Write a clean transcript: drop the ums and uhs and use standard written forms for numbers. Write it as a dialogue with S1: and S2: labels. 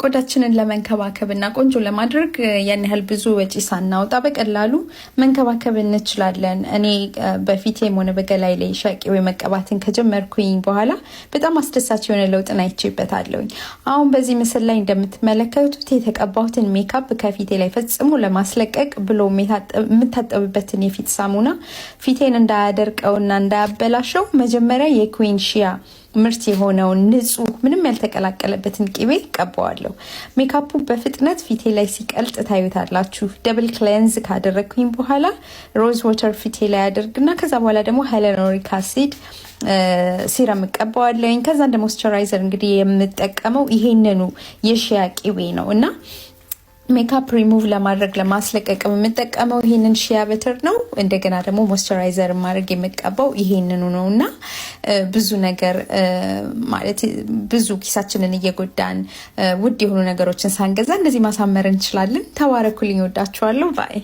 S1: ቆዳችንን ለመንከባከብና ቆንጆ ለማድረግ ያን ያህል ብዙ ወጪ ሳናወጣ በቀላሉ መንከባከብ እንችላለን። እኔ በፊቴም ሆነ በገላይ ላይ ሻቂ መቀባትን ከጀመርኩኝ በኋላ በጣም አስደሳች የሆነ ለውጥን አይቼበታለሁኝ። አሁን በዚህ ምስል ላይ እንደምትመለከቱት የተቀባሁትን ሜካፕ ከፊቴ ላይ ፈጽሞ ለማስለቀቅ ብሎ የምታጠብበትን የፊት ሳሙና ፊቴን እንዳያደርቀውና እንዳያበላሸው መጀመሪያ የኩዊን ሺያ ምርት የሆነው ንጹህ ምንም ያልተቀላቀለበትን ቅቤ ቀባዋለሁ። ሜካፑ በፍጥነት ፊቴ ላይ ሲቀልጥ ታዩታላችሁ። ደብል ክሌንዝ ካደረኩኝ በኋላ ሮዝ ዋተር ፊቴ ላይ አድርግና ከዛ በኋላ ደግሞ ሃይለኖሪክ አሲድ ሲረም ቀባዋለሁኝ። ከዛ እንደ ሞይስቸራይዘር እንግዲህ የምጠቀመው ይሄንኑ የሺያ ቅቤ ነው እና ሜካፕ ሪሙቭ ለማድረግ ለማስለቀቅ የምጠቀመው ይሄንን ሺያ በተር ነው። እንደገና ደግሞ ሞይስቸራይዘር ማድረግ የምቀባው ይሄንኑ ነውና ብዙ ነገር ማለት ብዙ ኪሳችንን እየጎዳን ውድ የሆኑ ነገሮችን ሳንገዛ እንደዚህ ማሳመር እንችላለን። ተባረኩልኝ፣ ወዳችኋለሁ። ባይ